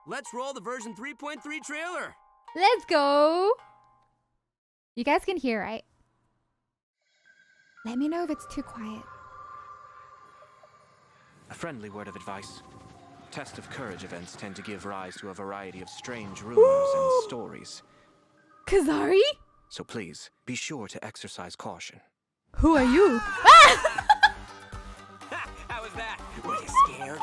let's roll the version 3.3 trailer. Let's go. You guys can hear, right? Let me know if it's too quiet. A friendly word of advice. Test of courage events tend to give rise to a variety of strange rumors and stories. Kazari? So please, be sure to exercise caution. Who are you? How was that? Were you scared?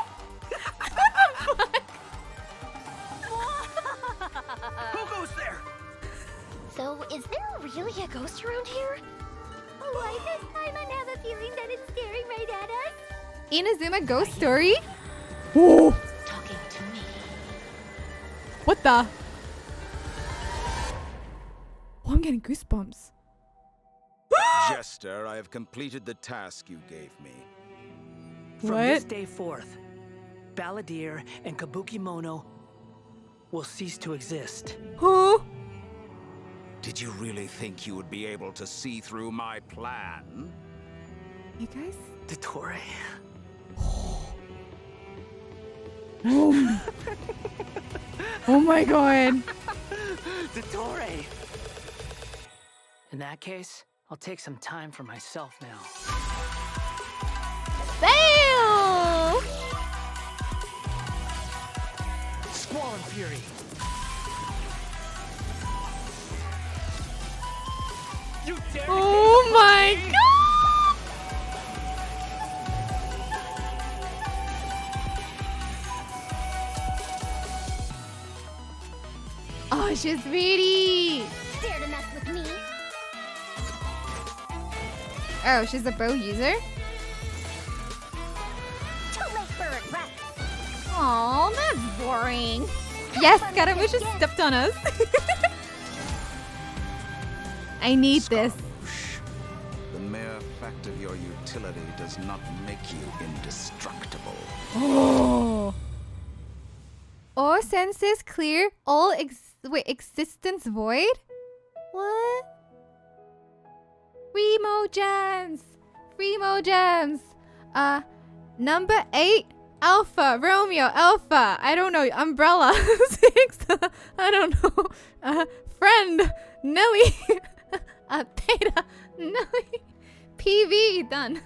Who goes there? So, is there really a ghost around here? Why does Paimon have a feeling that it's staring right at us? Inazuma ghost story? Oh. Talking to me. What the? Oh, I'm getting goosebumps. Jester, I have completed the task you gave me. From this day forth, Balladeer and Kabuki Mono will cease to exist. Who? Did you really think you would be able to see through my plan? You guys? Dottore. Oh. Oh my god. Dottore. In that case, I'll take some time for myself now. Bam! Squall and Fury. You dare to Oh my god! Oh, she's pretty. Dare to mess with me? Oh, she's a bow user? Too late for regret. Aw, that's boring. Yes, Scaramucche just stepped on us. I need this. The mere fact of your utility does not make you indestructible. Oh. All senses clear, all existence void? What? Remo gems! Remo gems! Number 8, Alpha, Romeo, Alpha. I don't know, Umbrella. 6, I don't know. Friend, Nelly. Theta, Nelly. PV, done.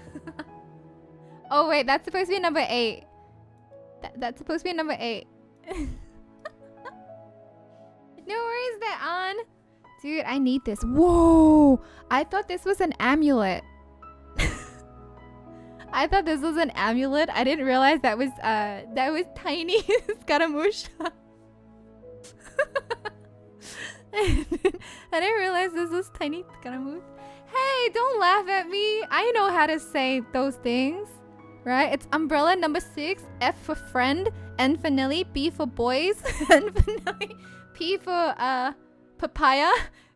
Oh wait, that's supposed to be number 8. That's supposed to be number 8. No worries, they're on. Dude, I need this. Whoa! I thought this was an amulet. I thought this was an amulet. I didn't realize that was tiny Scaramucche. I didn't realize this was tiny Scaramucche. Hey, don't laugh at me. I know how to say those things. Right? It's umbrella number 6, F for friend, N for Nelly, B for boys, N for Nelly, P for papaya,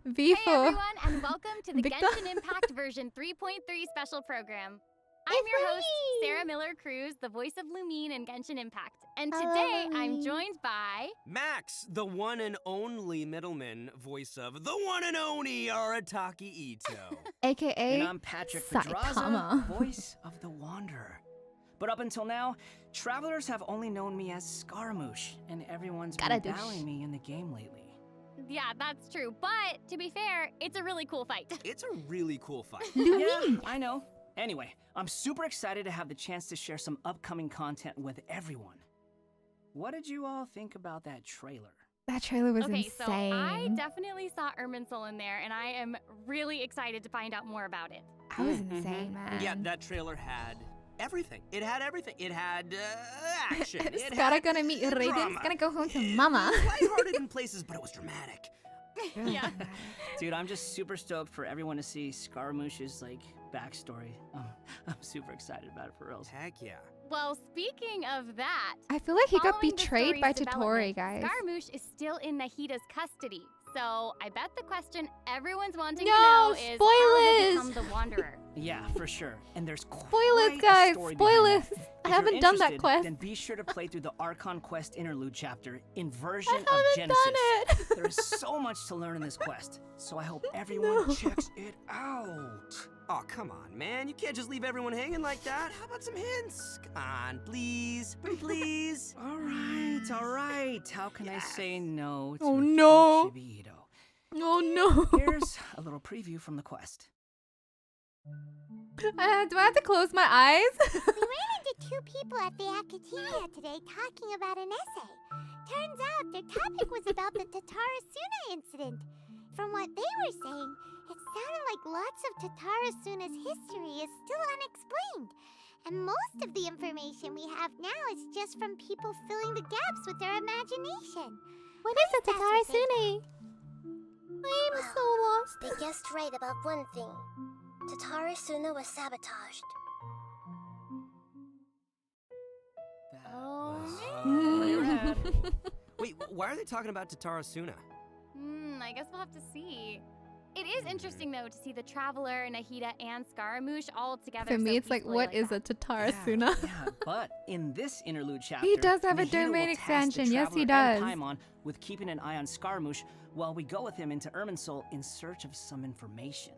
V Hey for everyone, and welcome to the Victor. Genshin Impact version 3.3 special program. I'm your host, Sarah Miller Cruz, the voice of Lumine in Genshin Impact. And today I'm joined by Max, the one and only middleman, voice of the one and only Arataki Ito. AKA And I'm Patrick Pedraza, Saitama. voice of the Wanderer. But up until now, travelers have only known me as Scaramouche, and everyone's been Scaradouche. battling me in the game lately. Yeah, that's true. But to be fair, it's a really cool fight. It's a really cool fight. Yeah, I know. Anyway, I'm super excited to have the chance to share some upcoming content with everyone. What did you all think about that trailer? That trailer was Okay, so I insane. definitely saw Irminsul in there, and I am really excited to find out more about it. I was insane, man. Yeah, that trailer had everything. It had everything. It had action. It Scara had gonna meet Raiden's drama. gonna go home to It mama. was lighthearted in places, but it was dramatic. Yeah. Dude, I'm just super stoked for everyone to see Scaramouche's, backstory. I'm super excited about it for real. Heck yeah. Well, speaking of that, I feel like he got following the betrayed by story's Dottore, development, guys. Scaramouche is still in Nahida's custody. So I bet the question everyone's wanting No, to know is how spoilers! to become the Wanderer. Yeah, for sure. And there's quite Spoilers, a guys. story behind Spoilers. that. I If haven't you're done that interested, quest. Then be sure to play through the Archon quest interlude chapter in version I of haven't Genesis. done it. There is so much to learn in this quest, so I hope everyone checks it out. Oh, come on, man. You can't just leave everyone hanging like that. How about some hints? Come on, please. Pretty please. All right. How can I say no to Oh, a no. Chibi-Ito? Oh no. Here's a little preview from the quest. Do I have to close my eyes? We ran into two people at the academia today talking about an essay. Turns out their topic was about the Dottores incident. From what they were saying, it sounded like lots of Dottores history is still unexplained. And most of the information we have now is just from people filling the gaps with their imagination. What is a Dottores? I'm so lost. They guessed right about one thing. Dottores was sabotaged. Wait, why are they talking about Dottores? I guess we'll have to see. It is interesting, though, to see the Traveler, Nahida, and Scaramouche all together. For me, so it's like, peacefully what is that. a Dottores? Yeah, but in this interlude chapter, He does have a Nahida domain will task the extension. Yes, he Traveler and does. Paimon with keeping an eye on Scaramouche while we go with him into Irminsul in search of some information.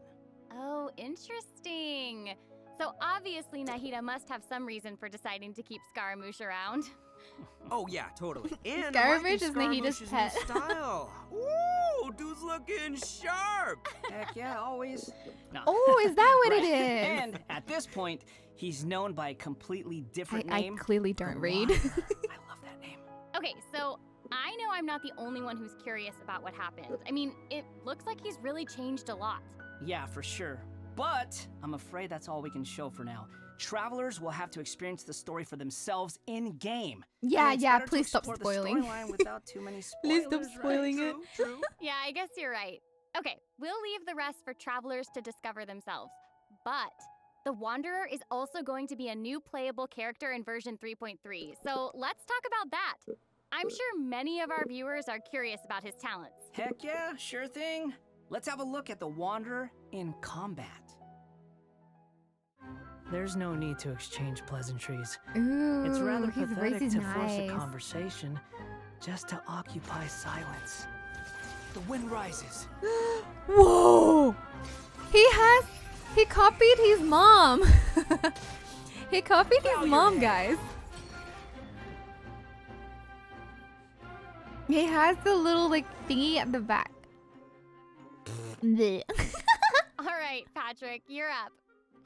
Oh, interesting. So obviously Nahida must have some reason for deciding to keep Scaramouche around. Oh, yeah, totally. And Scaramouche I'm liking is Nahida's Scaramouche's pet. new style. Ooh, dude's looking sharp. Heck yeah, always. No. Oh, is that what Right. it is? And at this point, he's known by a completely different I name. clearly don't read. Goliath. I love that name. Okay, so I know I'm not the only one who's curious about what happened. I mean, it looks like he's really changed a lot. Yeah, for sure. But I'm afraid that's all we can show for now. Travelers will have to experience the story for themselves in-game. Yeah, And it's yeah, better to please stop explore the spoiling. storyline without too many spoilers, Please stop right? spoiling it. True. Yeah, I guess you're right. Okay, we'll leave the rest for travelers to discover themselves. But the Wanderer is also going to be a new playable character in version 3.3. So let's talk about that. I'm sure many of our viewers are curious about his talents. Heck yeah, sure thing. Let's have a look at the Wanderer in combat. There's no need to exchange pleasantries. Ooh, It's rather his voice pathetic is to force a nice. conversation just to occupy silence. The wind rises. Whoa! He copied his mom. He copied his mom, guys. He has the little like thingy at the back. Bleh. All right, Patrick, you're up.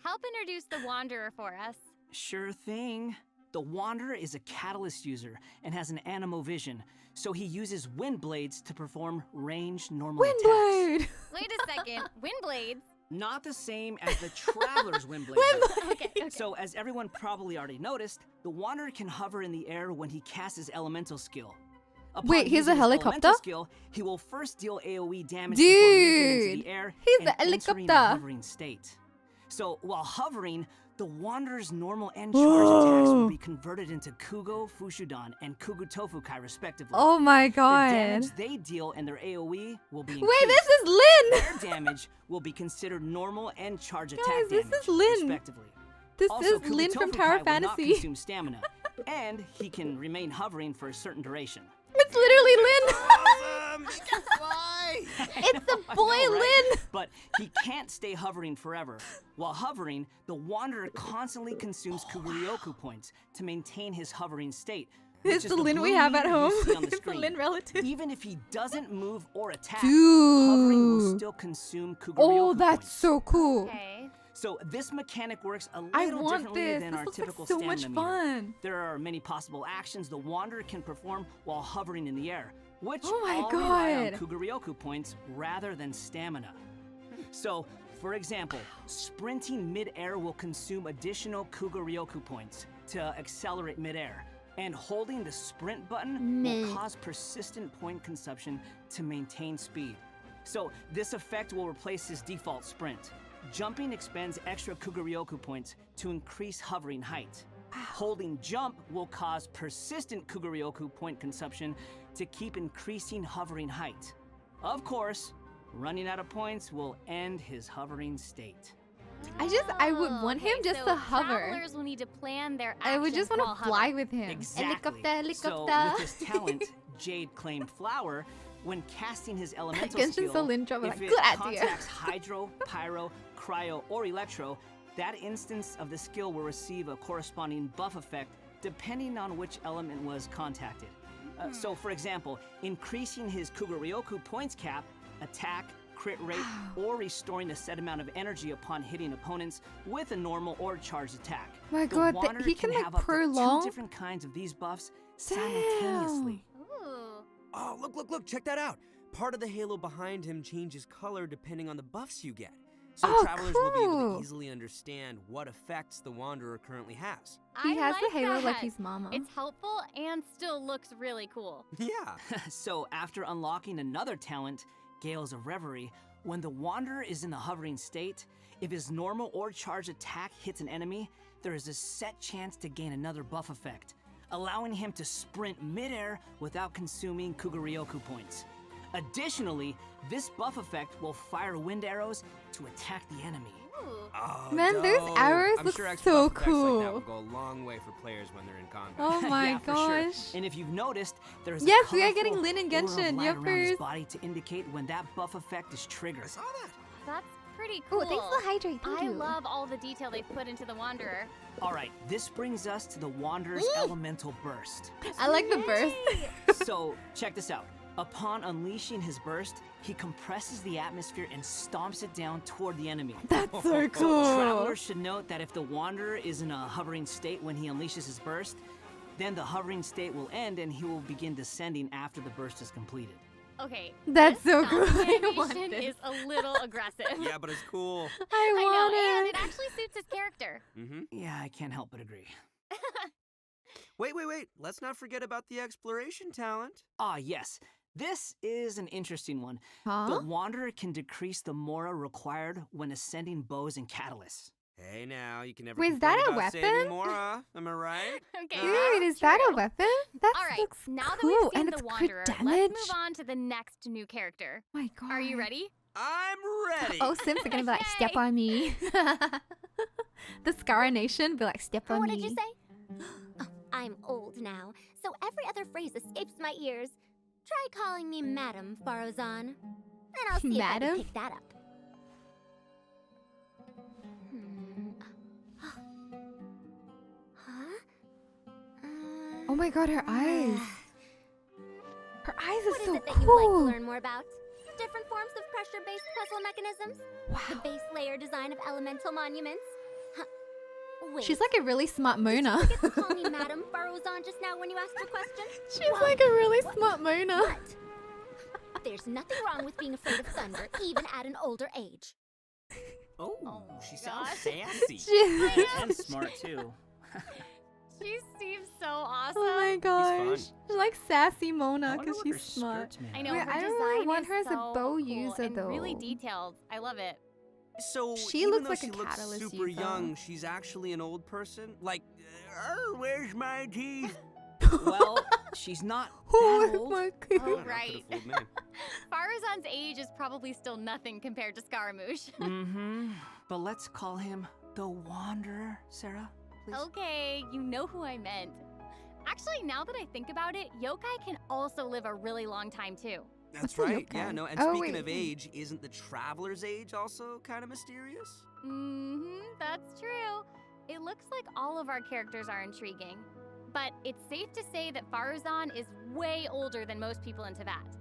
Help introduce the Wanderer for us. Sure thing. The Wanderer is a catalyst user and has an animo-vision, so he uses wind blades to perform ranged normal attacks. Windblade. Wait a second, Windblades? Not the same as the Traveler's wind blade. Okay. So, as everyone probably already noticed, the Wanderer can hover in the air when he casts his elemental skill. Upon Wait, he's a using his elemental helicopter? Skill, he will first deal AoE damage before leaping into Dude, the air he's and the entering a helicopter. hovering state. So, while hovering, the Wanderer's normal and charge attacks will be converted into Kugo Fushudan and Kugu Tofukai, respectively. Oh my The god. damage they deal and their AoE will be increased. Wait, this is Lin. Their damage will be considered normal and charge attack Guys, this damage, is Lin. respectively. This Also, is Kugu Lin from Tofukai Tower will not Fantasy. consume stamina, and he can remain hovering for a certain duration. It's literally Lin. Awesome! He can fly! It's the boy I know, right? Lin. But he can't stay hovering forever. While hovering, the Wanderer constantly consumes Kuguryoku points to maintain his hovering state. which It's is the Lin we blue have at meter you home. see on the It's the screen. Lin relative. Even if he doesn't move or attack, hovering will Dude. still consume Kuguryoku Oh, that's points. so cool. Okay. So this mechanic works a I little want differently this. than This our looks like typical so stamina much meter. fun. There are many possible actions the Wanderer can perform while hovering in the air, which Oh my all rely on God. Kuguryoku points rather than stamina. So, for example, sprinting mid-air will consume additional Kuguryoku points to accelerate mid-air, and holding the sprint button will cause persistent point consumption to maintain speed. So this effect will replace his default sprint. Jumping expends extra Kuguryoku points to increase hovering height. Holding jump will cause persistent Kuguryoku point consumption to keep increasing hovering height. Of course, running out of points will end his hovering state. I would want him Okay, just so to hover. Travelers will need to plan their I would just actions want while to fly hovering. with him. Exactly. Helicopter, So helicopter. with this talent, Jade Claimed Flower, when casting his elemental Genshin skill, so Lindra was if like, it "Good idea." contacts Hydro, Pyro, Cryo, or Electro, that instance of the skill will receive a corresponding buff effect depending on which element was contacted. So, for example, increasing his Kuguryoku points cap, attack, crit rate, or restoring a set amount of energy upon hitting opponents with a normal or charged attack. My The god, Wanderer he can like have up to prolong. 2 different kinds of these buffs simultaneously. Ooh. Oh, look, check that out. Part of the halo behind him changes color depending on the buffs you get. So Oh, travelers will be able cool. to easily understand what effects the Wanderer currently has. He I has like the halo like that. his mama. It's helpful and still looks really cool. Yeah. So, after unlocking another talent, Gales of Reverie, when the Wanderer is in the hovering state, if his normal or charged attack hits an enemy, there is a set chance to gain another buff effect, allowing him to sprint midair without consuming Kuguryoku points. Additionally, this buff effect will fire wind arrows to attack the enemy. Ooh. Oh, Man, those dope. arrows I'm look sure extra so buff effects like that cool. will go a long way for players when they're in combat. Oh my Yeah, for sure. gosh. And if you've noticed, there's Yes, a we are getting colorful Lin and aura of Genshin, light around his yuppers. body to indicate when that buff effect is triggered. I saw that. That's pretty cool. Oh, thanks for the hydrate. Thank I you. love all the detail they've put into the Wanderer. All right, this brings us to the Wanderer's elemental burst. I like the burst. So, check this out. Upon unleashing his burst, he compresses the atmosphere and stomps it down toward the enemy. That's so cool. Travelers should note that if the Wanderer is in a hovering state when he unleashes his burst, then the hovering state will end and he will begin descending after the burst is completed. Okay. That's this so cool. stomping I want animation this. is a little aggressive. Yeah, but it's cool. I I want know, and it. it actually suits his character. Mm-hmm. Yeah, I can't help but agree. Wait. Let's not forget about the exploration talent. Ah, yes. This is an interesting one. Huh? The Wanderer can decrease the mora required when ascending bows and catalysts. Hey, now, you can never Wait, is that complain a about saving weapon? Mora. Am I right? Okay. Dude, that's is that a true. weapon? That All right, looks now that cool. we've seen And the it's Wanderer, crit let's damage. move on to the next new character. My god. Are you ready? I'm ready. Oh, Sims are gonna be like, step Yay. on me. The Scara Nation be like, step on What me. did you say? Oh, I'm old now, so every other phrase escapes my ears. Try calling me Madam Faruzan, and I'll see if I Madam? can pick that up. Huh? Oh my god, her eyes. Her eyes What are is so it that you'd like to cool. learn more about? Different forms of pressure-based puzzle mechanisms? The Wow. base layer design of elemental monuments? Huh. Wait. She's like a really smart Did you Mona. forget to call me Madam Faruzan just now when you asked your question? She's Well, like a really what- smart Mona. What? There's nothing wrong with being afraid of thunder, even at an older age. Oh, she sounds gosh. sassy. She- And smart, too. She seems so awesome. Oh my gosh. fun. She's like sassy Mona I wonder because what her she's smart. skirt's made I of. know, Wait, her I don't design really want is her as a so bow cool user, and really though. detailed. I love it. So She even looks though like she a looks catalyst super user. young, she's actually an old person. Like, where's my teeth? Well, she's not Oh that old. my Oh, god. right. Could've fooled me. Faruzan's age is probably still nothing compared to Scaramouche. Mm-hmm. But let's call him the Wanderer, Sarah, please. Okay, you know who I meant. Actually, now that I think about it, yokai can also live a really long time too. That's What's a right. Yeah, yokai? no. And Oh, speaking wait. of age, isn't the traveler's age also kind of mysterious? That's true. It looks like all of our characters are intriguing. But it's safe to say that Faruzan is way older than most people in Teyvat.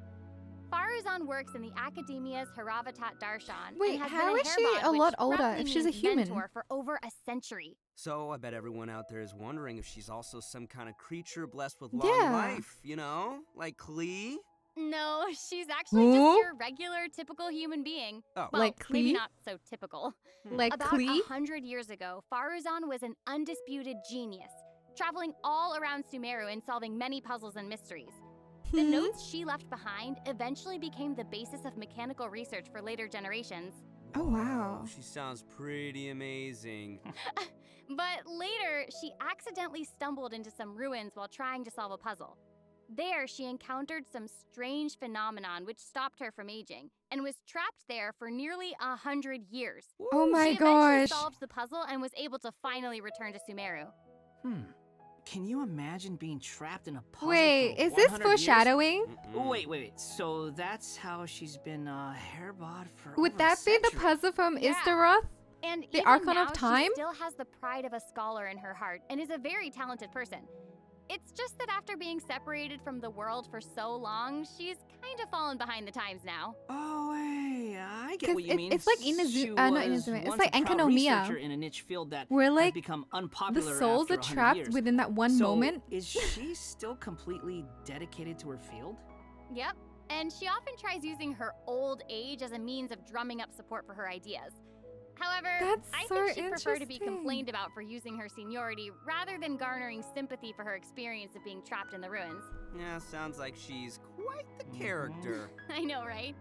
Faruzan works in the Academia's Haravatat Darshan Wait, and has how been is she Herabad, a which lot older roughly if she's a means human? mentor for over a century. So I bet everyone out there is wondering if she's also some kind of creature blessed with long Yeah. life, you know? Like Klee? No, she's actually Huh? just your regular, typical human being. Oh. Well, Like maybe Klee? not so typical. Like About Klee? 100 years ago, Faruzan was an undisputed genius, traveling all around Sumeru and solving many puzzles and mysteries. The Hmm? notes she left behind eventually became the basis of mechanical research for later generations. Oh wow. She sounds pretty amazing. But later, she accidentally stumbled into some ruins while trying to solve a puzzle. There, she encountered some strange phenomenon which stopped her from aging, and was trapped there for nearly 100 years. Oh my She eventually gosh. solved the puzzle and was able to finally return to Sumeru. can you imagine being trapped in a puzzle Wait, for is this 100 years? foreshadowing? Wait. So that's how she's been hairbod for Would over that a be the century. puzzle from Yeah. Istaroth? And The even Archon now, of Time? she still has the pride of a scholar in her heart and is a very talented person. It's just that after being separated from the world for so long, she's kind of fallen behind the times now. Oh, hey, I get 'Cause what you mean. it's like She not was Inazuma, it's once like a proud Enkanomiya, researcher in a niche field that where has like become the unpopular souls after are 100 trapped years. within that one So, moment. is she still completely dedicated to her field? Yep. And she often tries using her old age as a means of drumming up support for her ideas. However, That's I so think she'd prefer to be interesting. complained about for using her seniority rather than garnering sympathy for her experience of being trapped in the ruins. Yeah, sounds like she's quite the character. I know, right?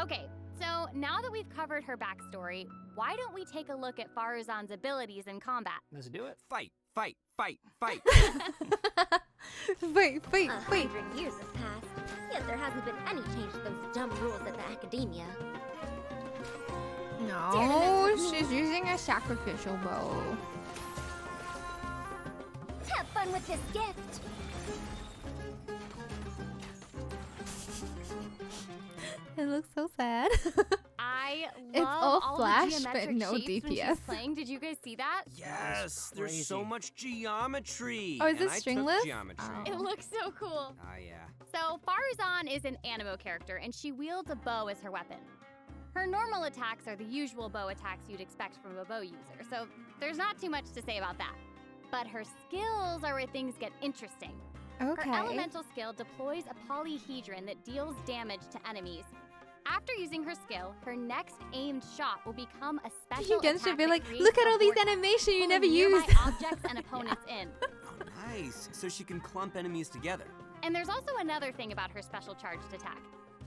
Okay, so now that we've covered her backstory, why don't we take a look at Faruzan's abilities in combat? Let's do it. Fight, fight, fight, fight. Wait. 100 years have passed, yet there hasn't been any change to those dumb rules at the academia. No, she's using a sacrificial bow. Have fun with this gift. It looks so sad. I It's love all the flash, but geometric no shapes when she's DPS. playing. Did you guys see that? Yes, there's so crazy. much geometry. Oh, is and this I stringless? took geometry. Oh. It looks so cool. Ah, yeah. So, Faruzan is an animo character, and she wields a bow as her weapon. Her normal attacks are the usual bow attacks you'd expect from a bow user, so there's not too much to say about that. But her skills are where things get interesting. Okay. Her elemental skill deploys a polyhedron that deals damage to enemies. After using her skill, her next aimed shot will become a special Genshin attack be that like, creates look at a all these vortex, animations you pulling never nearby used. objects and opponents in. Oh, nice. So she can clump enemies together. And there's also another thing about her special charged attack.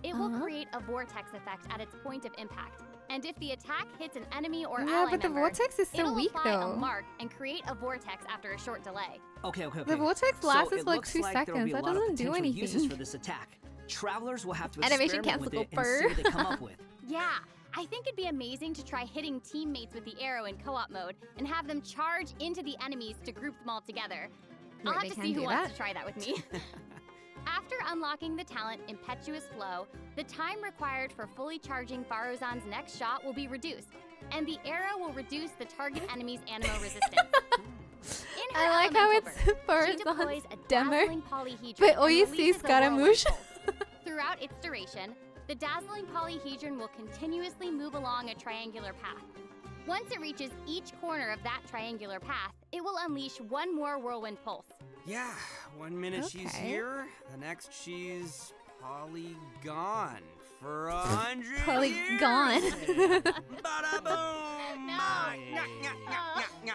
It will Uh-huh. create a vortex effect at its point of impact. And if the attack hits an enemy or Yeah, ally but the member, vortex is so it'll weak apply a though. mark and create a vortex after a short delay. Okay. The vortex So lasts it for like looks 2 like there'll seconds. be a That lot of doesn't do potential uses anything. for this attack. Travelers will have to Animation experiment with it cancel and see burr. what they come up with. Yeah, I think it'd be amazing to try hitting teammates with the arrow in co-op mode and have them charge into the enemies to group them all together. I'll Wait, have they to can see who do wants that? to try that with me. After unlocking the talent Impetuous Flow, the time required for fully charging Faruzan's next shot will be reduced, and the arrow will reduce the target enemy's animo resistance. In her I like how elemental it's burst, she deploys Faruzan's a demo, dazzling polyhedron but all and you see is releases a whirlwind Scaramouche. pulse. Throughout its duration, the dazzling polyhedron will continuously move along a triangular path. Once it reaches each corner of that triangular path, it will unleash one more whirlwind pulse. Yeah, 1 minute she's Okay. here, the next she's polygon for 100 Polygon. years. Bada boom! No.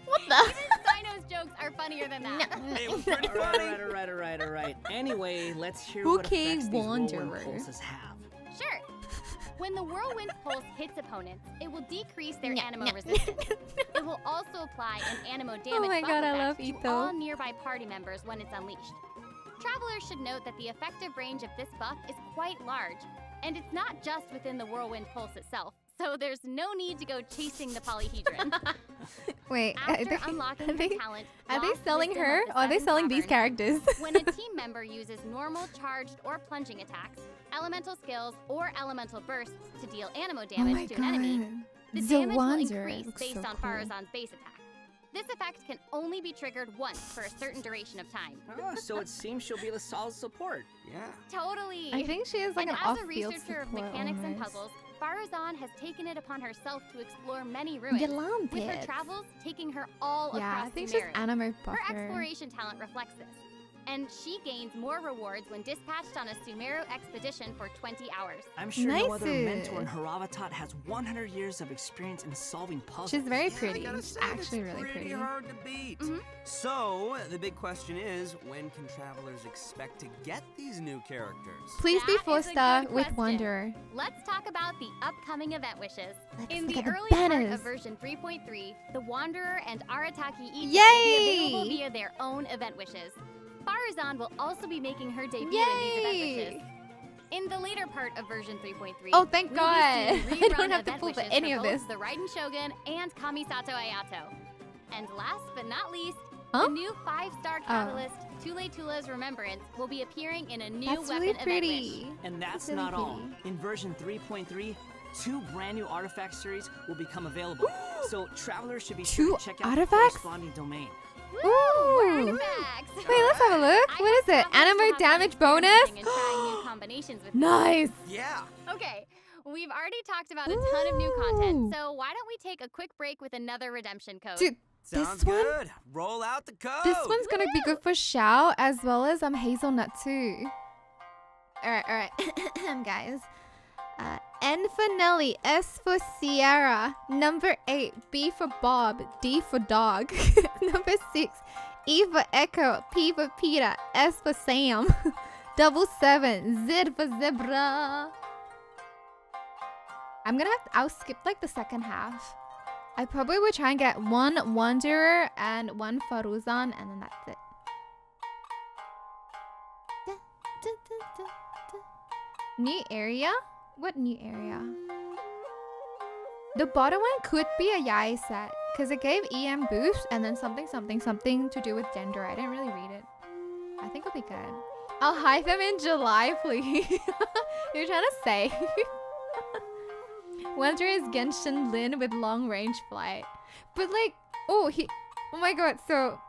What the? Even Sino's jokes are funnier than that. It was pretty All funny. right. Anyway, let's hear Okay, what effects these whirlwind Wanderer. pulses have. Sure. When the whirlwind pulse hits opponents, it will decrease their Nya, animo nya. resistance. It will also apply an animo damage my buff God, I effect love to Ito. all nearby party members when it's unleashed. Travelers should note that the effective range of this buff is quite large, and it's not just within the whirlwind pulse itself, so there's no need to go chasing the polyhedron. Wait, After unlocking are the they, talent, are they Lost selling Wisdom her of the or are they Seven selling these Taverns, characters? when a team member uses normal, charged, or plunging attacks, elemental skills, or elemental bursts to deal animo Oh damage my to an enemy, god. the The damage will Wanderer increase looks based so on cool. Faruzan's base attack. This effect can only be triggered once for a certain duration of time. Oh, so it seems she'll be the solid support. Yeah. Totally! I think she is like and an as a off-field researcher of support mechanics and almost. puzzles, Faruzan has taken it upon herself to explore many ruins, Galam with her pits. travels taking her all Yeah, I across think she's Sumeru. anime Her buffer. exploration talent reflects this, and she gains more rewards when dispatched on a Sumeru expedition for 20 hours. I'm sure no other Nice. mentor in her avatar has 100 years of experience in solving puzzles. She's very Yeah, I pretty. gotta She's say, actually it's really pretty. hard to beat. Mhm. So, the big question is, when can travelers expect to get these new characters? Please be That is a 4-star good with question. Wanderer. Let's talk about the upcoming event wishes. Let's In look the at the early part banners. of version 3.3, the Wanderer and Arataki each will Yay! be available via their own event wishes. Faruzan will also be making her debut in these event Yay! wishes. In the later part of version 3.3, Oh, thank we'll God. be seeing I don't rerun have to event pull for wishes any for of both this. the Raiden Shogun and Kamisato Ayato. And last but not least, Huh? The new 5-star catalyst, Tule Tula's Remembrance, will be appearing in a new That's weapon really event pretty. wish. And that's really not all. pretty. In version 3.3, 2 brand new artifact series will become available. So travelers should be sure 2 to check out artifacts? the corresponding domain. Woo! More Ooh. artifacts! Wait, let's have a look. I What is hope it? travelers will Animal have fun damage bonus? experimenting and trying new combinations with Nice. Yeah. Okay, we've already talked about a ton of new content, Ooh. so why don't we take a quick break with another redemption code? Dude, Sounds this one, good. Roll out the code. this one's gonna be good for Xiao as well as hazelnut too. All right, guys. N for Nelly, S for Sierra, number 8, B for Bob, D for dog, number 6, E for Echo, P for Peter, S for Sam, 777, Z for zebra. I'll skip like the second half. I probably would try and get 1 Wanderer and 1 Faruzan, and then that's it. New area? What new area? The bottom one could be a Yai set, because it gave EM boost and then something to do with gender. I didn't really read it. I think it'll be good. I'll hype them in July, please. You're trying to say. Wanderer is Genshin Lin with long range flight. But like, oh my god, so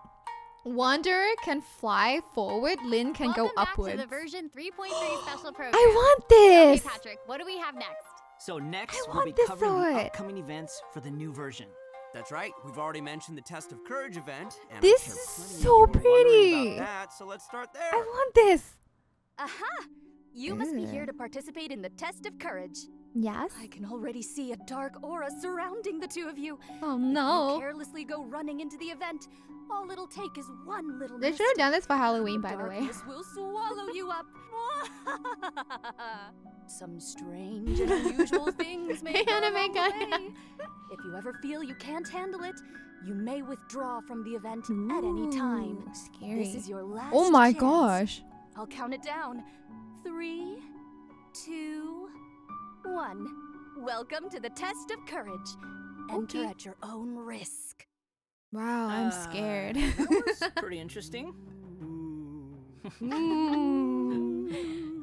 Wanderer can fly forward, Lin can Welcome go back upwards. to the version 3.3 special program. I want this! Okay, Patrick, what do we have next? So next, I we'll be want this covering the sword. upcoming events for the new version. That's right. We've already mentioned the Test of Courage event. And This I'm sure is plenty of so you were wondering pretty. about that, so let's start there. I want this! Aha! You must be Ugh. here to participate in the test of courage. Yes? I can already see a dark aura surrounding the two of you. Oh If you no. carelessly go running into the event, all it'll take is one little They mistake. should have done this for Halloween, by the way. Darkness will swallow you up. Some strange and unusual things may Hey, come anime along guy. the way. If you ever feel you can't handle it, you may withdraw from the event at any time. Ooh, Scary. This is your last Oh my chance. gosh. I'll count it down. 3, 2, 1. Welcome to the test of courage. Enter Okay. at your own risk. Wow, I'm scared. That was pretty interesting.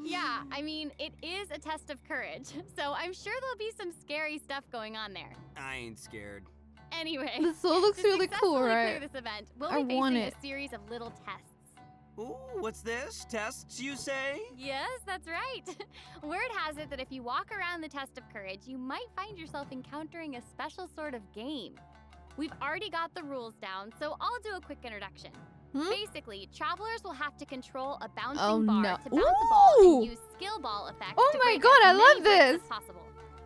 Yeah, I mean, it is a test of courage, so I'm sure there'll be some scary stuff going on there. I ain't scared. Anyway, The soul looks to really cool, successfully right? clear this event, we'll I be want facing it. a series of little tests. Ooh, what's this? Tests, you say? Yes, that's right. Word has it that if you walk around the test of courage, you might find yourself encountering a special sort of game. We've already got the rules down, so I'll do a quick introduction. Hmm? Basically, travelers will have to control a bouncing Oh, bar no. to bounce a ball Ooh! and use skill ball effects Oh to my break god, as I love many bricks this! as possible.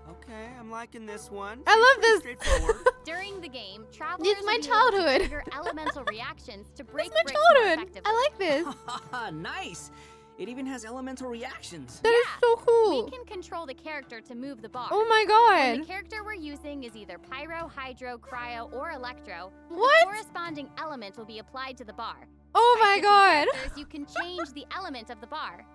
Okay, I'm liking this one. I love Pretty this. Straightforward. During the game, travelers It's my will be able to childhood. trigger elemental reactions to break It's my bricks more childhood. effectively. I like this. Nice! It even has elemental reactions. That is so cool. We can control the character to move the bar. Oh my When the god. character we're using is either pyro, hydro, cryo, or electro, the What? corresponding element will be applied to the bar. Oh By my switching god. characters, you can change the element of the bar.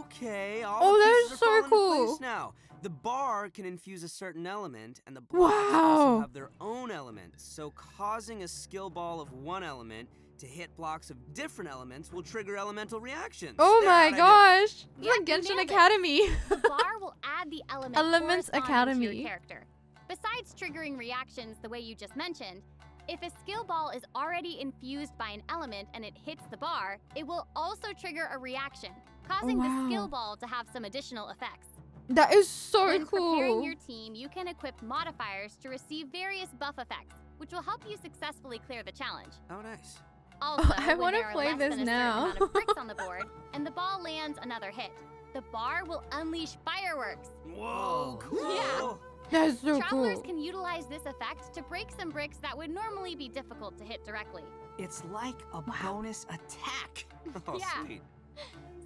Okay, all Oh, the that pieces is are so falling into cool. place now. The bar can infuse a certain element, and the blocks also Wow. have their own elements. So causing a skill ball of one element to hit blocks of different elements will trigger elemental reactions. Oh There, my how'd I do? gosh. It's Yeah, like you Genshin nailed it. Academy. The bar will add the element Elements corresponding to Academy. your character. Besides triggering reactions the way you just mentioned, if a skill ball is already infused by an element and it hits the bar, it will also trigger a reaction, causing wow. the skill ball to have some additional effects. That is so When preparing cool. your team, you can equip modifiers to receive various buff effects, which will help you successfully clear the challenge. Oh, nice. Also, I when wanna there are play less this than a now. certain amount of bricks on the board, and the ball lands another hit, the bar will unleash fireworks. Whoa, cool. Yeah. That's so Travelers cool. can utilize this effect to break some bricks that would normally be difficult to hit directly. It's like a bonus attack. Oh, Yeah. sweet.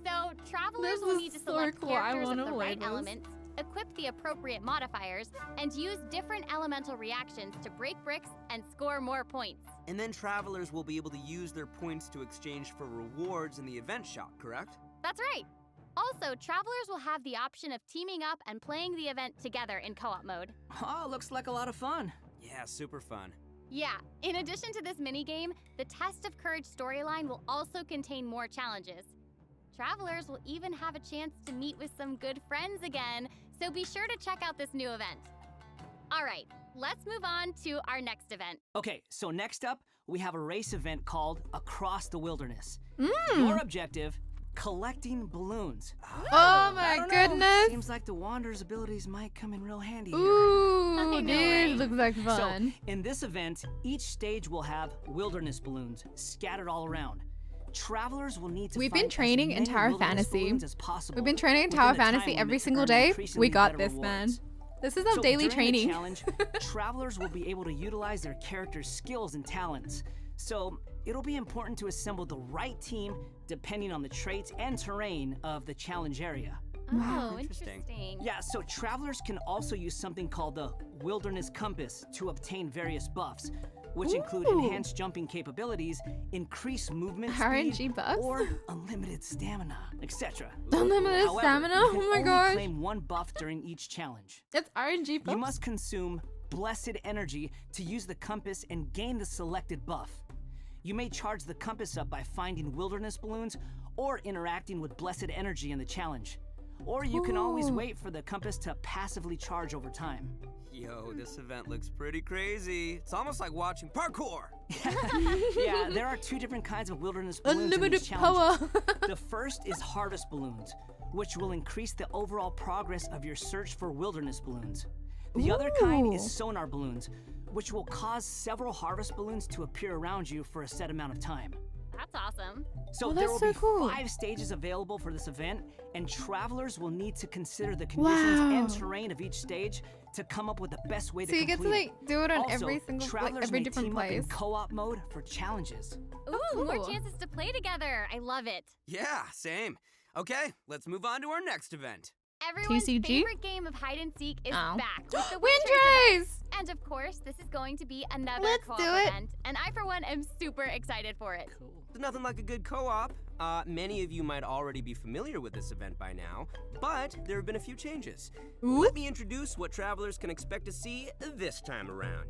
So, travelers This will is need to so select cool. I characters wanna of the play right this. elements, equip the appropriate modifiers, and use different elemental reactions to break bricks and score more points. And then travelers will be able to use their points to exchange for rewards in the event shop, correct? That's right. Also, travelers will have the option of teaming up and playing the event together in co-op mode. Oh, looks like a lot of fun. Yeah, super fun. Yeah, in addition to this minigame, the Test of Courage storyline will also contain more challenges. Travelers will even have a chance to meet with some good friends again, so be sure to check out this new event. All right, let's move on to our next event. Okay, so next up, we have a race event called Across the Wilderness. Your objective, collecting balloons. Oh my goodness. Seems like the Wanderer's abilities might come in real handy here. Ooh, this looks like fun. So, in this event, each stage will have wilderness balloons scattered all around. Travelers will need to We've find been training as in many Tower wilderness Fantasy. balloons as possible We've been training in within Tower the time Fantasy every limit to single earn day. increasingly We got better this, man. rewards. This is our So daily during training. the challenge, travelers will be able to utilize their character's skills and talents. So it'll be important to assemble the right team depending on the traits and terrain of the challenge area. Oh, Interesting. interesting. Yeah, so travelers can also use something called the Wilderness Compass to obtain various buffs, which include Ooh. enhanced jumping capabilities, increased movement RNG speed, buffs? or unlimited stamina, etc. Unlimited However, stamina? you can Oh my only gosh. claim one buff during each challenge. It's RNG You buffs. must consume blessed energy to use the compass and gain the selected buff. You may charge the compass up by finding wilderness balloons or interacting with blessed energy in the challenge. Or you can always Ooh. wait for the compass to passively charge over time. Yo, this event looks pretty crazy. It's almost like watching parkour. Yeah, there are two different kinds of wilderness balloons in Unlimited these power. challenges. The first is harvest balloons, which will increase the overall progress of your search for wilderness balloons. The other kind is Ooh. sonar balloons, which will cause several harvest balloons to appear around you for a set amount of time. That's awesome. So Oh, there that's will so be cool. 5 stages available for this event, and travelers will need to consider the conditions and Wow. terrain of each stage to come up with the best way So to you get to complete like do it on Also, every single, like travelers every may different team up place. in co-op mode for challenges. Ooh, more cool. chances to play together. I love it. Yeah, same. Okay, let's move on to our next event. Everyone's TCG? favorite game of hide and seek is Oh. back with the Windtrace Windtrace! event. And of course, this is going to be another Let's co-op do it. event, and I, for one, am super excited for it. There's nothing like a good co-op. Many of you might already be familiar with this event by now, but there have been a few changes. Ooh. Let me introduce what travelers can expect to see this time around.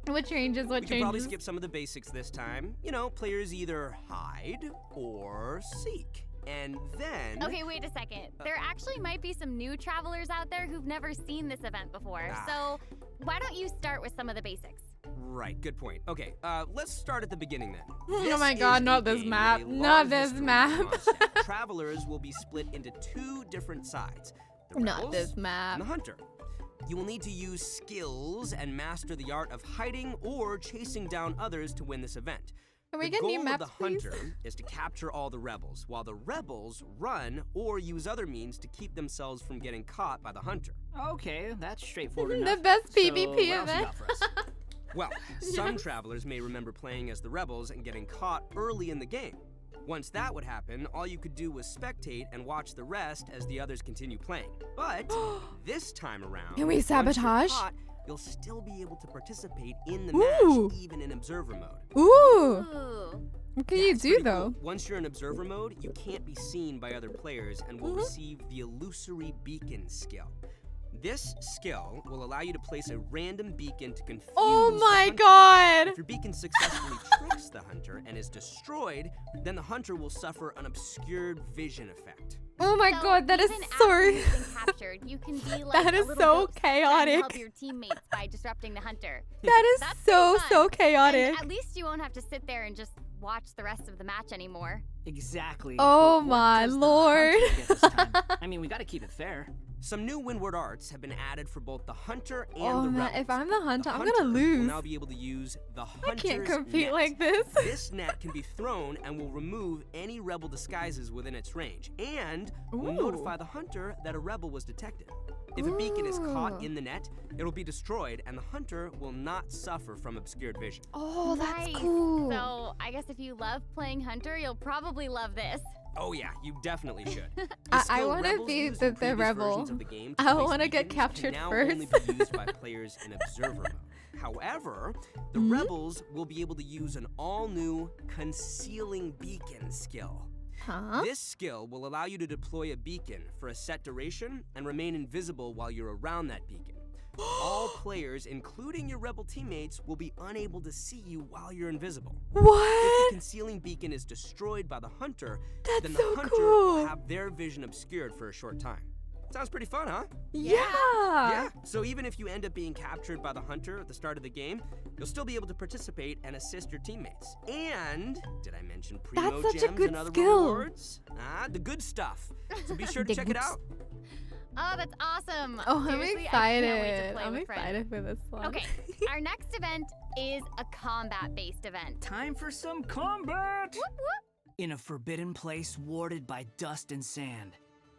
What changes? What We can probably changes? skip some of the basics this time. You know, players either hide or seek. And then... Okay, wait a second. There actually might be some new travelers out there who've never seen this event before. So why don't you start with some of the basics? Right, good point. Okay, let's start at the beginning then. Oh This my is God, a not this game map. with a Not large this history map. among us. Travelers will be split into 2 different sides. The Not rebels this map. and the hunter. You will need to use skills and master the art of hiding or chasing down others to win this event. Can we The get new goal maps, of the please? hunter is to capture all the rebels, while the rebels run or use other means to keep themselves from getting caught by the hunter. Okay, that's straightforward The enough. best So, PvP what else you event. got for us? Well, some travelers may remember playing as the rebels and getting caught early in the game. Once that would happen, all you could do was spectate and watch the rest as the others continue playing. But this time around, Can we once you're sabotage? caught, you'll still be able to participate in the Ooh. match, even in observer mode. Ooh. Ooh. What can Yeah, you it's do pretty though? cool. Once you're in observer mode, you can't be seen by other players and will receive the illusory beacon skill. This skill will allow you to place a random beacon to confuse Oh the my hunter. God. If your beacon successfully tricks the hunter and is destroyed, then the hunter will suffer an obscured vision effect. Oh my So God, that is even so. after you've been captured, you can be like That a is little so ghost trying to chaotic. help your teammates by disrupting the hunter. That is That's so pretty fun. chaotic. And at least you won't have to sit there and just watch the rest of the match anymore. Exactly. Oh But what my does the Lord. hunter get this time? I mean, we gotta keep it fair. Some new windward arts have been added for both the hunter and Oh the man, rebels. if I'm the hunter, I'm hunter gonna will lose. now be able to use the I hunter's can't compete net. like this. This net can be thrown and will remove any rebel disguises within its range, and will Ooh. notify the hunter that a rebel was detected. If a beacon is caught Ooh. in the net, it will be destroyed, and the hunter will not suffer from obscured vision. Oh, that's Nice. cool. So I guess if you love playing hunter, you'll probably love this. Oh yeah, you definitely should. The I skill wanna rebels be used the in previous rebel. versions of the game to I place wanna get beacons captured can now first. only be used by players in observer mode. However, the Hmm? rebels will be able to use an all-new concealing beacon skill. Huh? This skill will allow you to deploy a beacon for a set duration and remain invisible while you're around that beacon. All players, including your rebel teammates, will be unable to see you while you're invisible. What? If the concealing beacon is destroyed by the hunter, then the so hunter cool. will have their vision obscured for a short time. Sounds pretty fun, huh? Yeah. Yeah. So even if you end up being captured by the hunter at the start of the game, you'll still be able to participate and assist your teammates. And did I mention primo That's such a gems good and other skill. rewards? The good stuff. So be sure to The check it good out. Oh, that's awesome. Oh, I'm Seriously, I can't wait to excited. play I'm with friends. excited for this one. Okay, our next event is a combat-based event. Time for some combat! Whoop, whoop. In a forbidden place warded by dust and sand,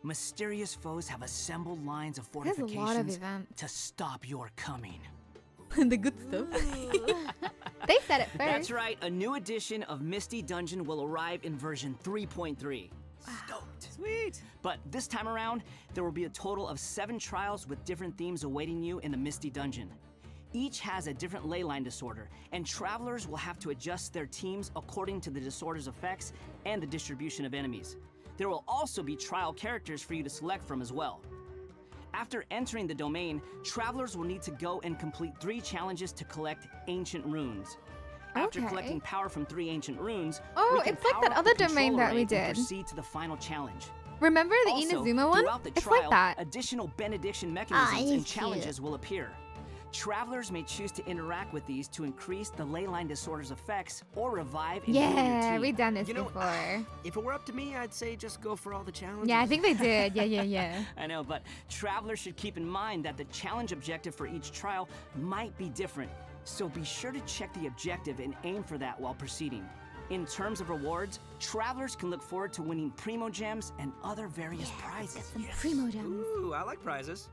mysterious foes have assembled lines of There's a lot of fortifications events. to stop your coming. The good stuff. They said it first. That's right, a new edition of Misty Dungeon will arrive in version 3.3. Stoked. Sweet. But this time around, there will be a total of 7 trials with different themes awaiting you in the Misty Dungeon. Each has a different leyline disorder, and travelers will have to adjust their teams according to the disorder's effects and the distribution of enemies. There will also be trial characters for you to select from as well. After entering the domain, travelers will need to go and complete 3 challenges to collect ancient runes. After Okay. collecting power from 3 ancient runes, Oh, we can it's like power that up the other domain control that we array and did. proceed to the final challenge. Remember the Also, Inazuma one? throughout the It's trial, like that. additional benediction mechanisms he's and challenges will appear. Travelers may choose to interact with these to increase the leyline disorder's effects or revive and heal your Yeah, team. we've done this You know, before. If it were up to me, I'd say just go for all the challenges. Yeah, I think they did. Yeah. I know, but travelers should keep in mind that the challenge objective for each trial might be different, so be sure to check the objective and aim for that while proceeding. In terms of rewards, travelers can look forward to winning primo gems and other various prizes. Some primo gems. Ooh, I like prizes.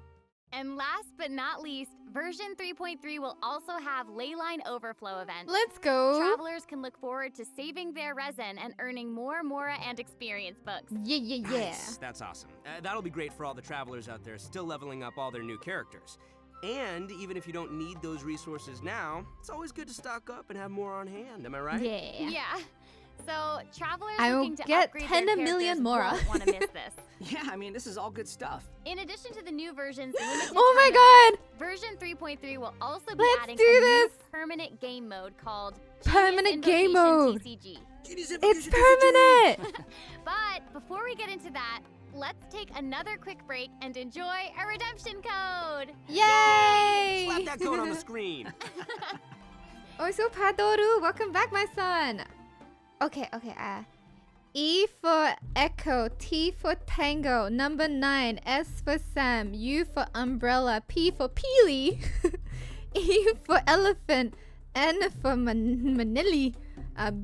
And last but not least, version 3.3 will also have leyline overflow events. Let's go. Travelers can look forward to saving their resin and earning more Mora and experience books. Yeah. Nice. That's awesome. That'll be great for all the travelers out there still leveling up all their new characters. And even if you don't need those resources now, it's always good to stock up and have more on hand. Am I right? Yeah. Yeah. So travelers I will looking to get upgrade 10 their million characters Mora. won't want to miss this. Yeah, I mean, this is all good stuff. In addition to the new version's limited Oh my time god. events, version 3.3 will also be Let's adding do a this. new permanent game mode called Permanent Genius game Invocation mode. TCG. It's permanent. But before we get into that, let's take another quick break and enjoy a redemption code. Yay. Slap that code on the screen. Also, Padoru, welcome back, my son. Okay. E for Echo, T for Tango, number 9, S for Sam, U for Umbrella, P for Peely, E for Elephant, N for Manili,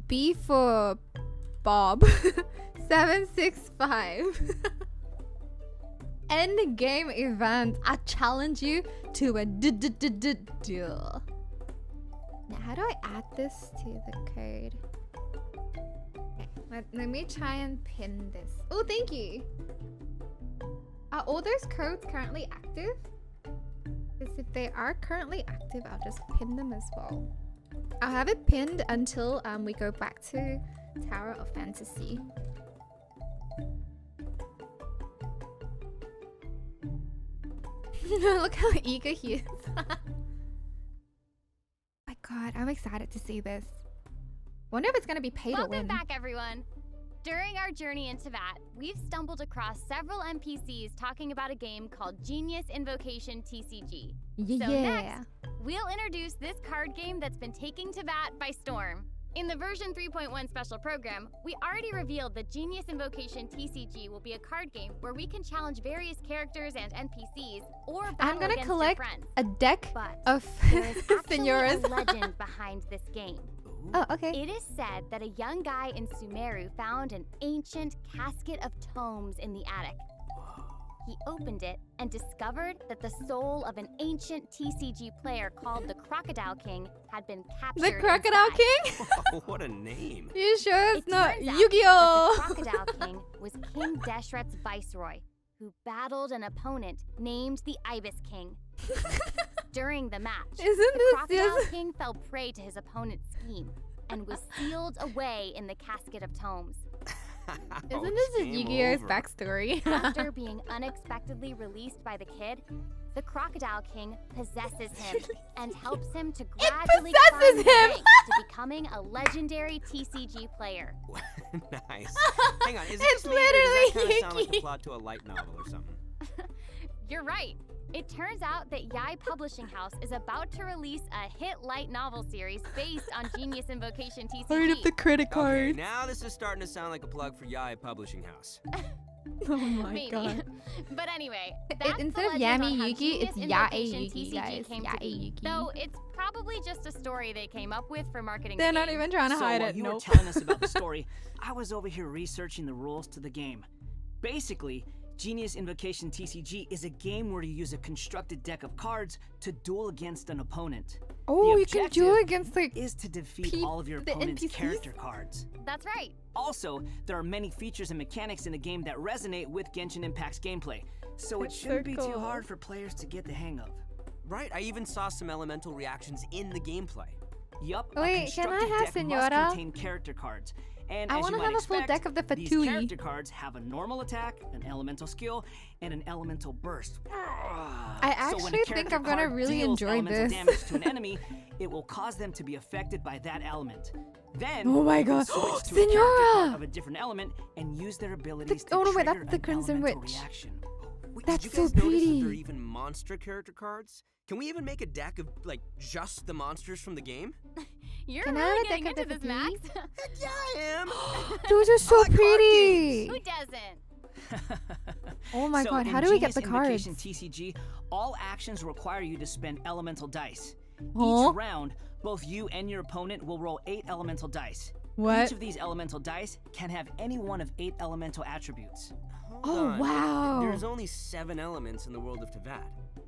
B for Bob, 765. End game event. I challenge you to a duel. Now, how do I add this to the code? Okay, let me try and pin this. Oh, thank you. Are all those codes currently active? Because if they are currently active, I'll just pin them as well. I'll have it pinned until we go back to Tower of Fantasy. Look how eager he is. My god, I'm excited to see this. Wonder if it's gonna be pay to win. Welcome back, everyone. During our journey into VAT, we've stumbled across several NPCs talking about a game called Genius Invocation TCG. So next, we'll introduce this card game that's been taking to VAT by storm. In the version 3.1 special program, we already revealed that Genius Invocation TCG will be a card game where we can challenge various characters and NPCs or battle I'm gonna against collect your friends. a deck But of there is actually senoras. a legend behind this game. Oh, okay. It is said that a young guy in Sumeru found an ancient casket of tomes in the attic. He opened it and discovered that the soul of an ancient TCG player called the Crocodile King had been captured. The Crocodile inside. King? Oh, what a name. You sure it's It not turns out Yu-Gi-Oh? that the Crocodile King was King Deshret's viceroy, who battled an opponent named the Ibis King. During the match, Isn't the this Crocodile just... King fell prey to his opponent's scheme and was sealed away in the casket of tomes. Isn't this just Game Yu-Gi-Oh's over. backstory? After being unexpectedly released by the kid, the Crocodile King possesses him and helps him to gradually climb possesses the him! ranks to becoming a legendary TCG player. Nice. Hang on, is it It's just me, or does that kind literally of sound like the Yuki. plot to a light novel or something? You're right. It turns out that Yai Publishing House is about to release a hit light novel series based on Genius Invocation TCG. Heard of the credit Okay, card. now this is starting to sound like a plug for Yai Publishing House. Oh my Maybe. god. But anyway, that's Instead the of legend Yami on how Yuki, Genius it's Yae Invocation Yuki, TCG guys. came to Yae be. Yuki. Though it's probably just a story they came up with for marketing. They're the not game. even trying to So hide while it. you were Nope. telling us about the story, I was over here researching the rules to the game. Basically, Genius Invocation TCG is a game where you use a constructed deck of cards to duel against an opponent. Oh, The you can objective duel against like. is to defeat Peep all of your the opponent's NPCs? character cards. That's right. Also, there are many features and mechanics in the game that resonate with Genshin Impact's gameplay, so it That's so shouldn't be too cool. hard for players to get the hang of. Right, I even saw some elemental reactions in the gameplay. Yup, Wait, a can I constructed have deck Senora? must contain character cards. And I as wanna you might have a full expect, deck of the these Fatui. character cards have a normal attack, an elemental skill, and an elemental burst. I So when a actually think character I'm gonna card really deals enjoy elemental this. damage to an enemy, it will cause them to be affected by that element. Then Oh my you can god. switch to a character card Senora! of a different element and use their abilities to oh no, wait, trigger that's the an Crimson elemental Witch. reaction. Wait, That's did you so guys notice that there are pretty. even monster character cards? Can we even make a deck of, like, just the monsters from the game? You're Can I have really a getting deck into of this, the Max. Heck yeah, I am! Those are so like card pretty. Who doesn't? Oh my So god, in how do we get Genius the cards? Invocation TCG, all actions require you to spend elemental dice. Huh? Each round, both you and your opponent will roll 8 elemental dice. What? Each of these elemental dice can have any one of 8 elemental attributes. Hold Oh, on. wow. There's only 7 elements in the world of Teyvat.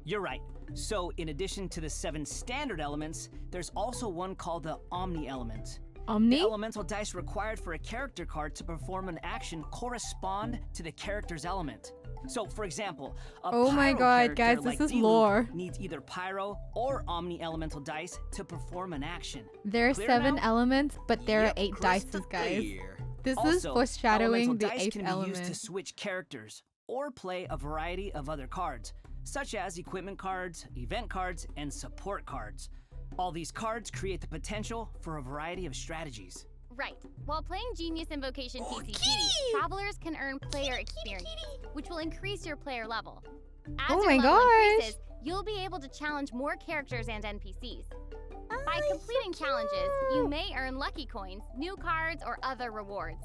You're right. So in addition to the 7 standard elements, there's also one called the Omni element. The Omni? elemental dice required for a character card to perform an action correspond to the character's element. So, for example, a Oh my pyro god, character guys, this like is Diluc lore. needs either pyro or omni elemental dice to perform an action. There are Clear 7 now? elements, but there are Yep, 8 crystal dices, guys. clear. This is Also, foreshadowing elemental the dice 8th can be used to element. switch characters or play a variety of other cards, such as equipment cards, event cards, and support cards. All these cards create the potential for a variety of strategies. Right. While playing Genius Invocation TCG, travelers can earn player experience, which will increase your player level. As Oh your my level gosh. increases, you'll be able to challenge more characters and NPCs. By completing challenges, you may earn lucky coins, new cards, or other rewards.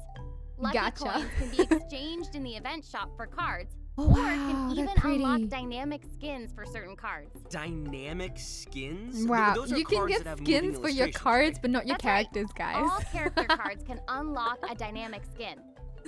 Lucky Gotcha. coins can be exchanged in the event shop for cards, Oh or wow, can they're even pretty. unlock dynamic skins for certain cards. Dynamic skins? Wow, Those are you can cards get that have moving skins for your illustrations, cards, right? but not your That's right. characters, guys. All character cards can unlock a dynamic skin.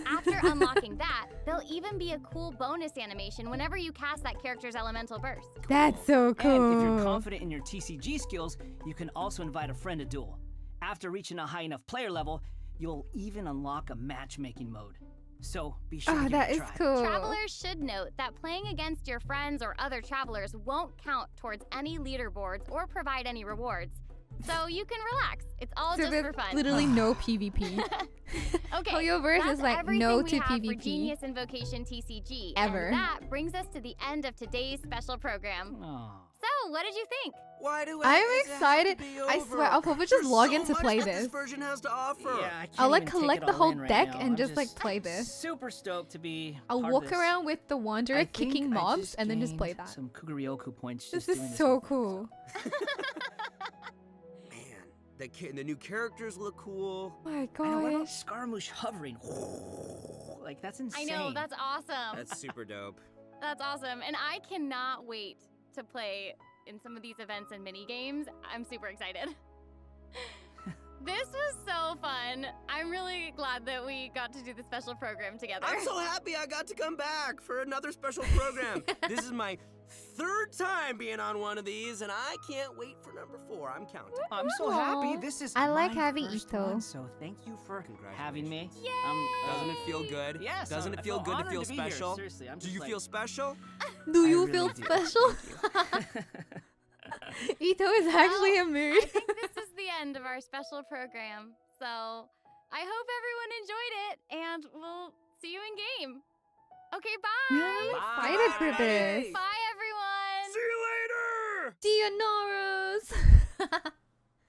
After unlocking that, there'll even be a cool bonus animation whenever you cast that character's elemental burst. That's so cool. And if you're confident in your TCG skills, you can also invite a friend to duel. After reaching a high enough player level, you'll even unlock a matchmaking mode. So be sure to Oh, give that it a is try. cool. Travelers should note that playing against your friends or other travelers won't count towards any leaderboards or provide any rewards. So you can relax. It's all So just there's for fun. literally no PvP. Okay, Hoyoverse that's is like everything no we to have for PvP. Genius Invocation TCG. Ever. And that brings us to the end of today's special program. Aw. So, what did you think? Why do I'm it have to excited. be I over? swear, I'll probably just There's log so in to much play that this. This version has to offer. Yeah, I can't I'll like even take collect it the all whole in right deck now. and I'm just like play this. Super stoked to be. I'll part walk of this. around with the Wanderer I kicking think I mobs just and then just play gained that. Some Kuguryoku points. This just is doing so whole cool. Man, the new characters look cool. My I know, what about gosh. Scaramouche hovering? Like that's I insane. know, that's awesome. That's super dope. That's awesome. And I cannot wait to play in some of these events and mini games. I'm super excited. This was so fun. I'm really glad that we got to do the special program together. I'm so happy I got to come back for another special program. This is my 3rd time being on one of these, and I can't wait for number 4. I'm counting. I'm so happy. This is I like my having first Ito. one, so thank you for having me. Doesn't it feel good? Yes. Doesn't I it feel good to honored feel be here. special? Seriously, I'm Do just you like- feel special? Do I you really feel do. special? Ito is actually a I mood. think this is the end of our special program. So I hope everyone enjoyed it, and we'll see you in game. Okay, bye. I'm excited for this. Bye, everyone. See Dionoros.